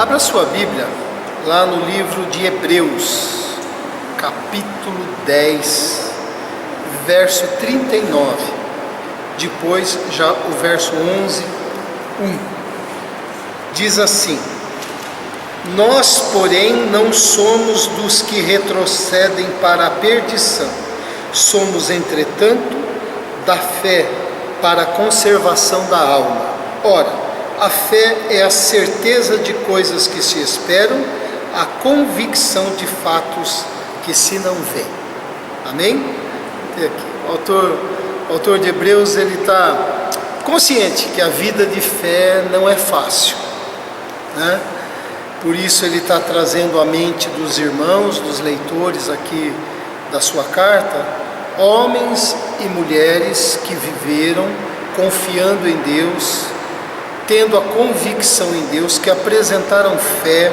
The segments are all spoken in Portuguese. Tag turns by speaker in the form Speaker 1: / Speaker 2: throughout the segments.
Speaker 1: Abra sua Bíblia lá no livro de Hebreus, capítulo 10, verso 39. Depois já o verso 11, 1. Diz assim: Nós, porém, não somos dos que retrocedem para a perdição. Somos, entretanto, da fé para a conservação da alma. Ora, a fé é a certeza de coisas que se esperam, a convicção de fatos que se não veem. Amém? O autor de Hebreus, ele está consciente que a vida de fé não é fácil, né? Por isso ele está trazendo à mente dos irmãos, dos leitores aqui da sua carta, homens e mulheres que viveram confiando em Deus, tendo a convicção em Deus, que apresentaram fé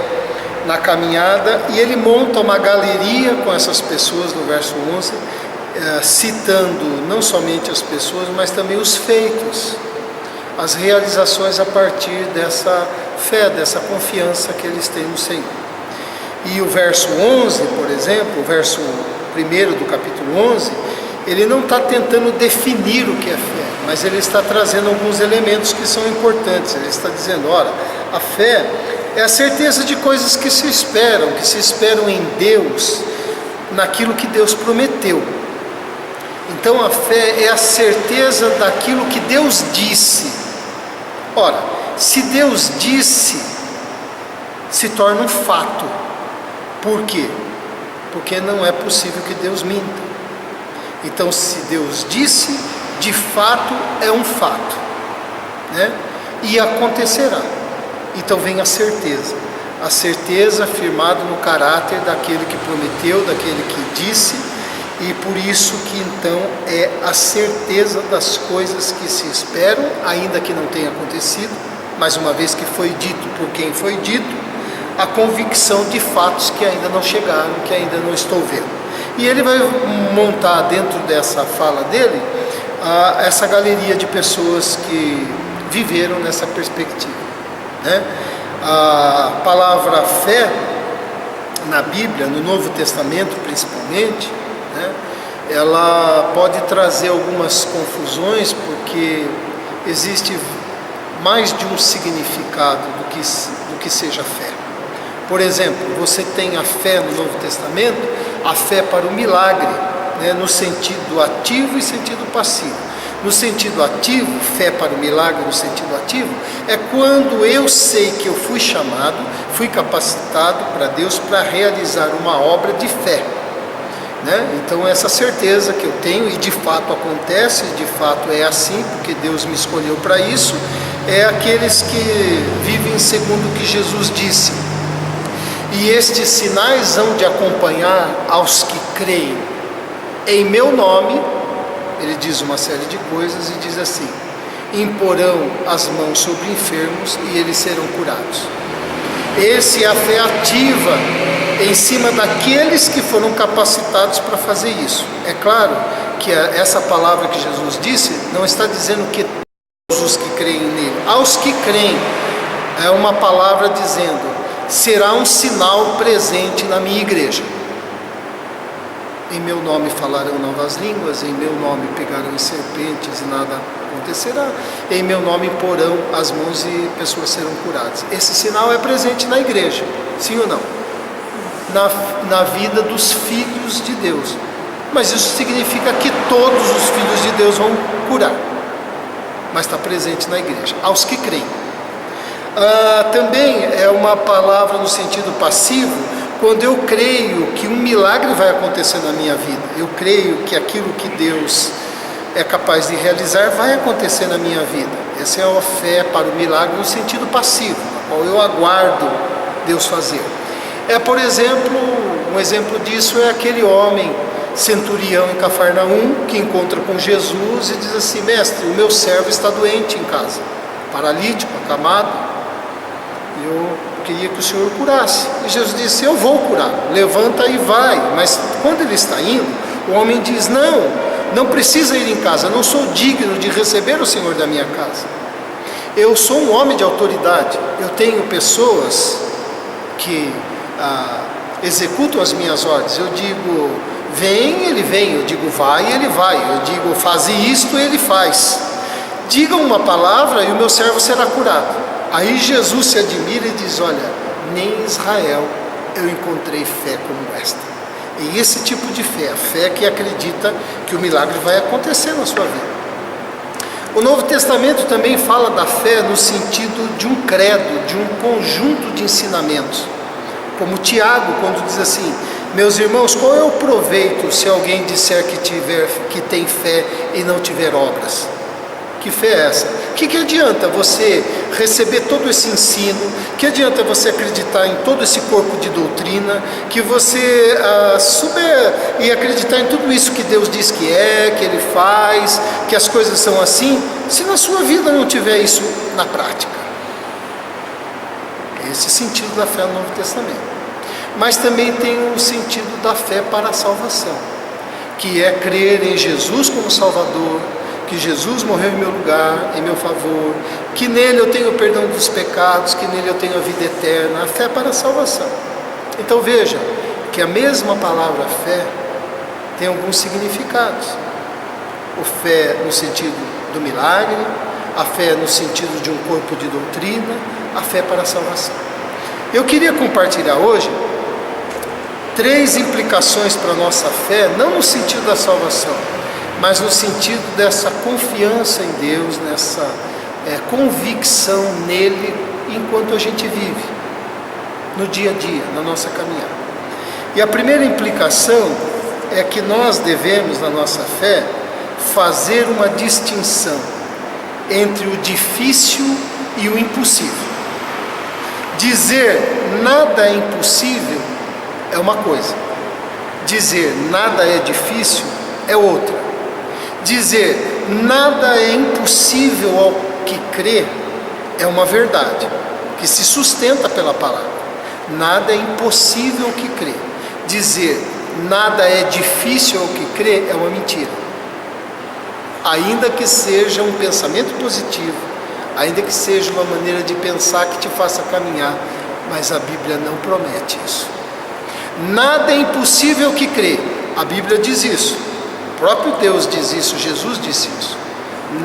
Speaker 1: na caminhada, e ele monta uma galeria com essas pessoas no verso 11, citando não somente as pessoas, mas também os feitos, as realizações a partir dessa fé, dessa confiança que eles têm no Senhor. E o verso 11, por exemplo, o verso 1 do capítulo 11, ele não está tentando definir o que é fé, mas ele está trazendo alguns elementos que são importantes. Ele está dizendo, olha, a fé é a certeza de coisas que se esperam em Deus, naquilo que Deus prometeu. Então a fé é a certeza daquilo que Deus disse. Ora, se Deus disse, se torna um fato. Por quê? Porque não é possível que Deus minta. Então, se Deus disse, de fato é um fato, né? E acontecerá. Então vem a certeza firmada no caráter daquele que prometeu, daquele que disse, e por isso que então é a certeza das coisas que se esperam, ainda que não tenha acontecido, mas uma vez que foi dito por quem foi dito, a convicção de fatos que ainda não chegaram, que ainda não estou vendo. E ele vai montar dentro dessa fala dele, essa galeria de pessoas que viveram nessa perspectiva, né? A palavra fé, na Bíblia, no Novo Testamento principalmente, né, ela pode trazer algumas confusões, porque existe mais de um significado do que seja fé. Por exemplo, você tem a fé no Novo Testamento, a fé para o milagre, né, no sentido ativo e sentido passivo. No sentido ativo, fé para o milagre no sentido ativo, é quando eu sei que eu fui chamado, fui capacitado para Deus para realizar uma obra de fé, né? Então essa certeza que eu tenho, e de fato acontece, de fato é assim, porque Deus me escolheu para isso, é aqueles que vivem segundo o que Jesus disse. E estes sinais hão de acompanhar aos que creem em meu nome. Ele diz uma série de coisas e diz assim: imporão as mãos sobre enfermos e eles serão curados. Essa é a fé ativa em cima daqueles que foram capacitados para fazer isso. É claro que essa palavra que Jesus disse não está dizendo que todos os que creem nele. Aos que creem, é uma palavra dizendo: será um sinal presente na minha igreja. Em meu nome falarão novas línguas, em meu nome pegarão em serpentes e nada acontecerá, em meu nome porão as mãos e pessoas serão curadas. Esse sinal é presente na igreja, sim ou não? Na vida dos filhos de Deus. Mas isso significa que todos os filhos de Deus vão curar, mas está presente na igreja, aos que creem. Também é uma palavra no sentido passivo, quando eu creio que um milagre vai acontecer na minha vida, eu creio que aquilo que Deus é capaz de realizar vai acontecer na minha vida. Essa é a fé para o milagre no sentido passivo, na qual eu aguardo Deus fazer. Por exemplo, um exemplo disso é aquele homem centurião em Cafarnaum, que encontra com Jesus e diz assim: mestre, o meu servo está doente em casa, paralítico, acamado, eu queria que o Senhor curasse. E Jesus disse: eu vou curar, levanta e vai. Mas quando ele está indo, o homem diz: não precisa ir em casa, não sou digno de receber o Senhor da minha casa. Eu sou um homem de autoridade, eu tenho pessoas que executam as minhas ordens. Eu digo, vem, ele vem. Eu digo, vai, ele vai. Eu digo, faze isto, ele faz. Diga uma palavra e o meu servo será curado. Aí Jesus se admira e diz, olha, nem em Israel eu encontrei fé como esta. E esse tipo de fé, a fé que acredita que o milagre vai acontecer na sua vida. O Novo Testamento também fala da fé no sentido de um credo, de um conjunto de ensinamentos. Como Tiago, quando diz assim, meus irmãos, qual é o proveito se alguém disser que tem fé e não tiver obras? Que fé é essa? Que adianta você receber todo esse ensino? Que adianta você acreditar em todo esse corpo de doutrina? Que você souber e acreditar em tudo isso que Deus diz que Ele faz, que as coisas são assim, se na sua vida não tiver isso na prática? Esse sentido da fé no Novo Testamento. Mas também tem o sentido da fé para a salvação, que é crer em Jesus como Salvador, que Jesus morreu em meu lugar, em meu favor, que nele eu tenho o perdão dos pecados, que nele eu tenho a vida eterna, a fé para a salvação. Então veja que a mesma palavra fé tem alguns significados. O fé no sentido do milagre, a fé no sentido de um corpo de doutrina, a fé para a salvação. Eu queria compartilhar hoje 3 implicações para a nossa fé, não no sentido da salvação, mas no sentido dessa confiança em Deus, nessa convicção nele enquanto a gente vive, no dia a dia, na nossa caminhada. E a primeira implicação é que nós devemos, na nossa fé, fazer uma distinção entre o difícil e o impossível. Dizer nada é impossível é uma coisa, dizer nada é difícil é outra. Dizer nada é impossível ao que crê é uma verdade que se sustenta pela palavra. Nada é impossível ao que crê. Dizer nada é difícil ao que crê é uma mentira. Ainda que seja um pensamento positivo, ainda que seja uma maneira de pensar que te faça caminhar, mas a Bíblia não promete isso. Nada é impossível ao que crê. A Bíblia diz isso. O próprio Deus diz isso, Jesus disse isso.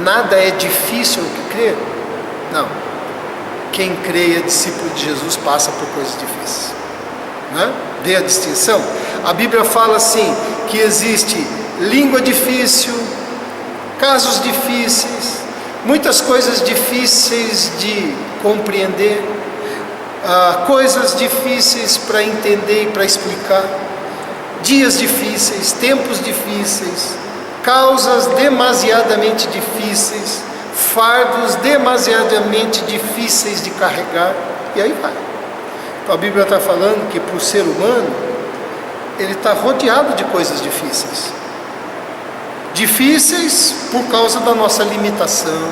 Speaker 1: Nada é difícil ao que crê? Não. Quem crê e é discípulo de Jesus passa por coisas difíceis. Né? Vê a distinção? A Bíblia fala assim, que existe língua difícil, casos difíceis, muitas coisas difíceis de compreender, coisas difíceis para entender e para explicar. Dias difíceis, tempos difíceis, causas demasiadamente difíceis, fardos demasiadamente difíceis de carregar, e aí vai. Então a Bíblia está falando que para o ser humano, ele está rodeado de coisas difíceis. Difíceis por causa da nossa limitação,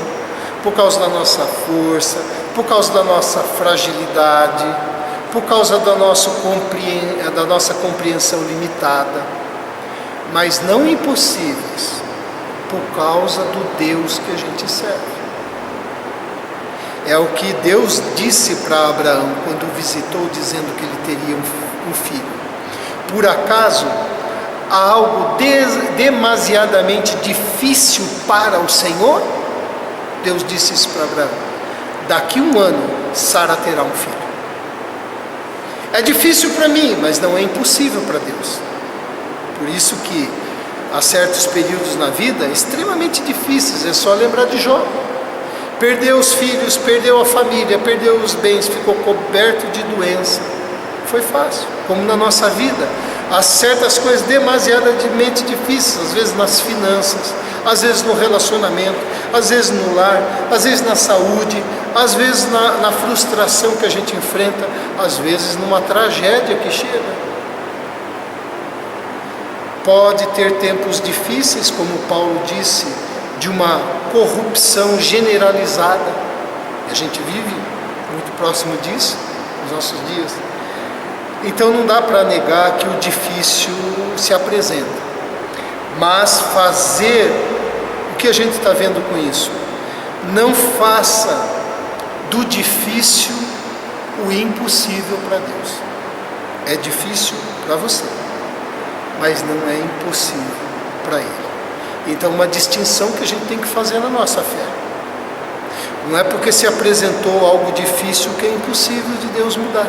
Speaker 1: por causa da nossa força, por causa da nossa fragilidade, por causa da nossa compreensão limitada, mas não impossíveis, por causa do Deus que a gente serve. É o que Deus disse para Abraão quando o visitou, dizendo que ele teria um filho. Por acaso há algo demasiadamente difícil para o Senhor? Deus disse isso para Abraão. Daqui 1 ano, Sara terá um filho. É difícil para mim, mas não é impossível para Deus. Por isso que há certos períodos na vida extremamente difíceis. É só lembrar de Jó. Perdeu os filhos, perdeu a família, perdeu os bens, ficou coberto de doença. Foi fácil, como na nossa vida. Há certas coisas demasiadamente difíceis, às vezes nas finanças, às vezes no relacionamento, às vezes no lar, às vezes na saúde, às vezes na frustração que a gente enfrenta, às vezes numa tragédia que chega. Pode ter tempos difíceis, como Paulo disse, de uma corrupção generalizada. A gente vive muito próximo disso nos nossos dias. Então não dá para negar que o difícil se apresenta. Mas fazer o que a gente está vendo com isso, não faça do difícil o impossível para Deus. É difícil para você, mas não é impossível para Ele. Então, uma distinção que a gente tem que fazer na nossa fé. Não é porque se apresentou algo difícil que é impossível de Deus mudar.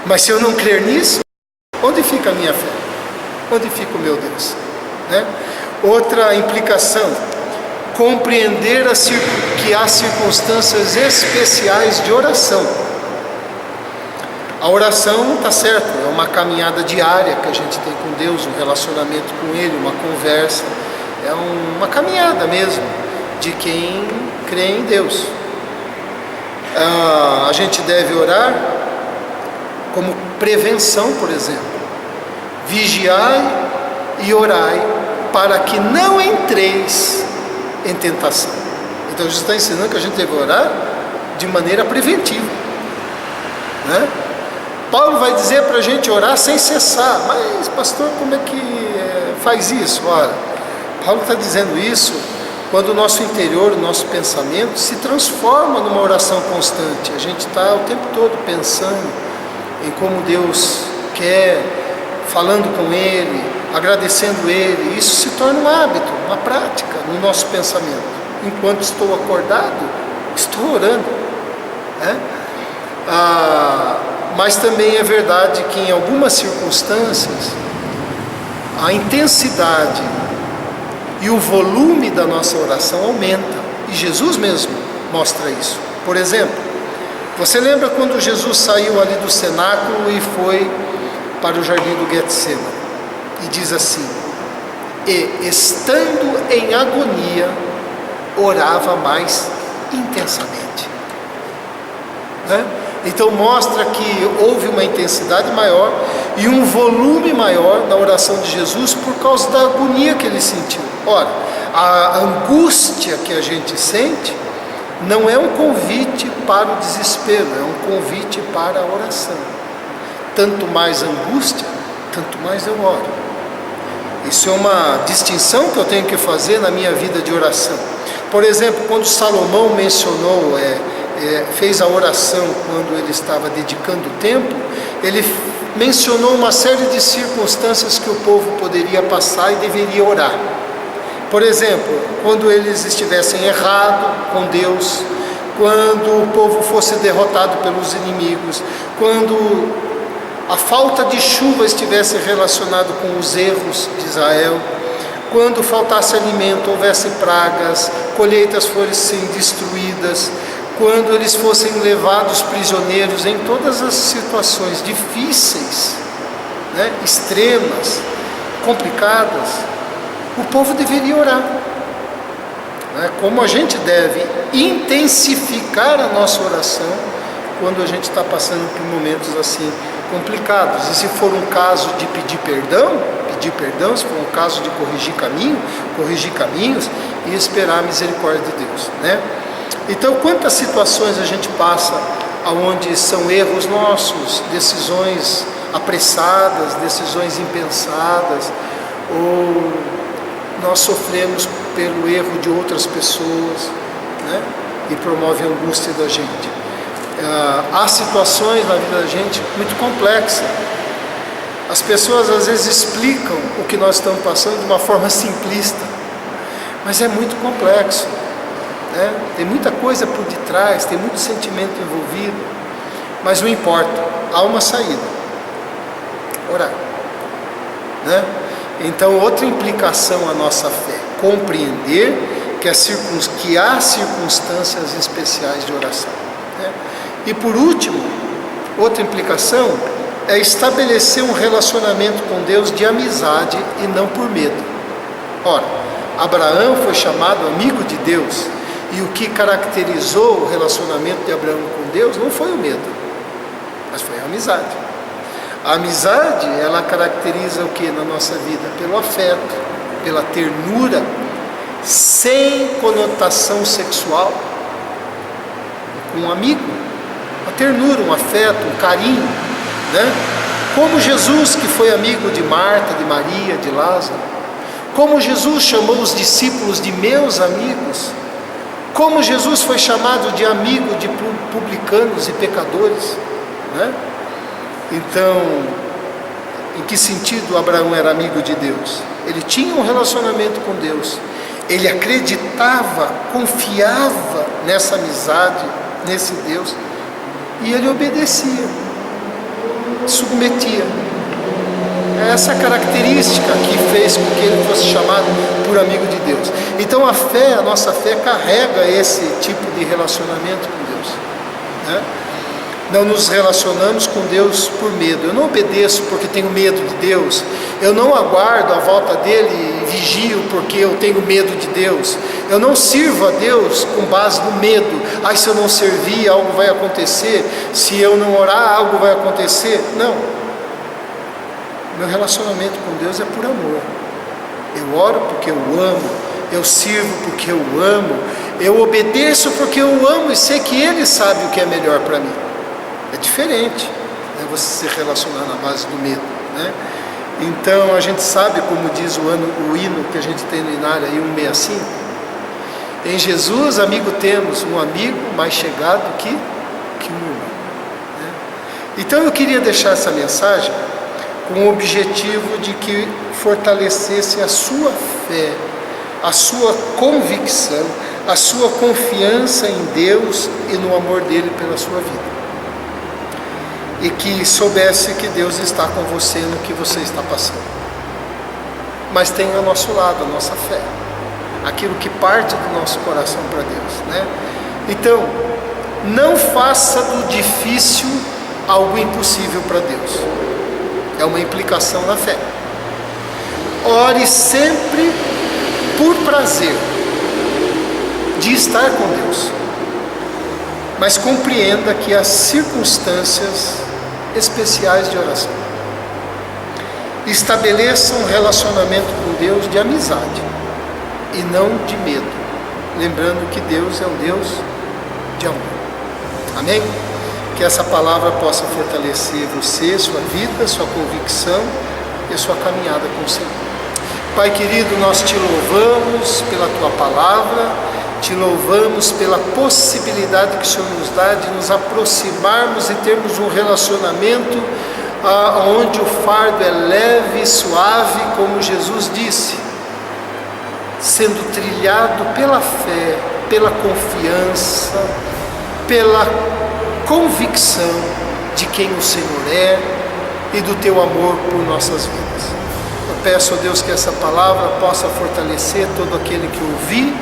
Speaker 1: Mas se eu não crer nisso, onde fica a minha fé? Onde fica o meu Deus? Né? Outra implicação, compreender que há circunstâncias especiais de oração. A oração está certo, é uma caminhada diária que a gente tem com Deus, um relacionamento com Ele, uma conversa, é uma caminhada mesmo de quem crê em Deus. A gente deve orar como prevenção, por exemplo. Vigiai e orai para que não entreis em tentação. Então Jesus está ensinando que a gente deve orar de maneira preventiva, né? Paulo vai dizer para a gente orar sem cessar. Mas pastor, como é que faz isso? Olha, Paulo está dizendo isso quando o nosso interior, o nosso pensamento se transforma numa oração constante. A gente está o tempo todo pensando em como Deus quer, falando com Ele, agradecendo Ele. Isso se torna um hábito, uma prática no nosso pensamento. Enquanto estou acordado, estou orando, né? Mas também é verdade que em algumas circunstâncias a intensidade e o volume da nossa oração aumenta, e Jesus mesmo mostra isso. Por exemplo, você lembra quando Jesus saiu ali do cenáculo e foi para o jardim do Getsemane, e diz assim: e estando em agonia, orava mais intensamente, né? Então mostra que houve uma intensidade maior e um volume maior na oração de Jesus por causa da agonia que ele sentiu. Ora, a angústia que a gente sente não é um convite para o desespero, é um convite para a oração. Tanto mais angústia, tanto mais eu oro. Isso é uma distinção que eu tenho que fazer na minha vida de oração. Por exemplo, quando Salomão mencionou, fez a oração quando ele estava dedicando o templo, ele mencionou uma série de circunstâncias que o povo poderia passar e deveria orar. Por exemplo, quando eles estivessem errados com Deus, quando o povo fosse derrotado pelos inimigos, quando a falta de chuva estivesse relacionado com os erros de Israel, quando faltasse alimento, houvesse pragas, colheitas fossem destruídas, quando eles fossem levados prisioneiros, em todas as situações difíceis, né, extremas, complicadas, o povo deveria orar. Né? Como a gente deve intensificar a nossa oração quando a gente está passando por momentos assim complicados. E se for um caso de pedir perdão, se for um caso de corrigir caminhos e esperar a misericórdia de Deus, né? Então, quantas situações a gente passa onde são erros nossos, decisões apressadas, decisões impensadas, ou nós sofremos pelo erro de outras pessoas, né? E promove a angústia da gente. Há situações na vida da gente muito complexas. As pessoas às vezes explicam o que nós estamos passando de uma forma simplista, mas é muito complexo. Tem muita coisa por detrás, tem muito sentimento envolvido, mas não importa, há uma saída: orar, né? Então, outra implicação à nossa fé, compreender que há circunstâncias especiais de oração, né? E por último, outra implicação é estabelecer um relacionamento com Deus de amizade e não por medo. Ora, Abraão foi chamado amigo de Deus, e o que caracterizou o relacionamento de Abraão com Deus não foi o medo, mas foi a amizade. A amizade, ela caracteriza o que na nossa vida? Pelo afeto, pela ternura, sem conotação sexual, com um amigo, uma ternura, um afeto, um carinho, né? Como Jesus, que foi amigo de Marta, de Maria, de Lázaro, como Jesus chamou os discípulos de meus amigos, Como Jesus foi chamado de amigo de publicanos e pecadores, né? Então, em que sentido Abraão era amigo de Deus? Ele tinha um relacionamento com Deus, ele acreditava, confiava nessa amizade, nesse Deus, e ele obedecia, submetia. Essa característica que fez com que ele fosse chamado por amigo de Deus. Então a nossa fé carrega esse tipo de relacionamento com Deus, né? Não nos relacionamos com Deus por medo. Eu não obedeço porque tenho medo de Deus. Eu não aguardo a volta dele e vigio porque eu tenho medo de Deus. Eu não sirvo a Deus com base no medo. Se eu não servir, algo vai acontecer. Se eu não orar, algo vai acontecer. Não. Meu relacionamento com Deus é por amor. Eu oro porque eu amo. Eu sirvo porque eu amo. Eu obedeço porque eu amo e sei que Ele sabe o que é melhor para mim. É diferente, né, você se relacionar na base do medo, né? Então a gente sabe, como diz o hino que a gente tem no Inária, aí 165, em Jesus, amigo, temos um amigo mais chegado que um irmão, né? Então eu queria deixar essa mensagem com o objetivo de que fortalecesse a sua fé, a sua convicção, a sua confiança em Deus e no amor dele pela sua vida. E que soubesse que Deus está com você no que você está passando. Mas tem ao nosso lado a nossa fé, aquilo que parte do nosso coração para Deus, né? Então, não faça do difícil algo impossível para Deus. É uma implicação na fé. Ore sempre por prazer de estar com Deus, mas compreenda que as circunstâncias especiais de oração. Estabeleça um relacionamento com Deus de amizade e não de medo, lembrando que Deus é um Deus de amor. Amém? Que essa palavra possa fortalecer você, sua vida, sua convicção e sua caminhada com o Senhor. Pai querido, nós te louvamos pela tua palavra, te louvamos pela possibilidade que o Senhor nos dá de nos aproximarmos e termos um relacionamento onde o fardo é leve e suave, como Jesus disse, sendo trilhado pela fé, pela confiança, pela convicção de quem o Senhor é e do teu amor por nossas vidas. Eu peço a Deus que essa palavra possa fortalecer todo aquele que ouvir,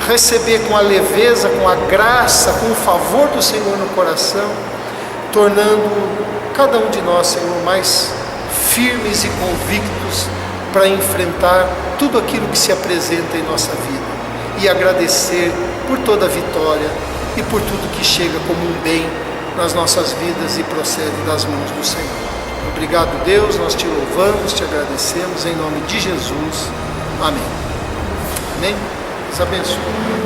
Speaker 1: receber com a leveza, com a graça, com o favor do Senhor no coração, tornando cada um de nós, Senhor, mais firmes e convictos para enfrentar tudo aquilo que se apresenta em nossa vida e agradecer por toda a vitória e por tudo que chega como um bem nas nossas vidas e procede das mãos do Senhor. Obrigado, Deus, nós te louvamos, te agradecemos em nome de Jesus. Amém. Amém? Deus abençoe.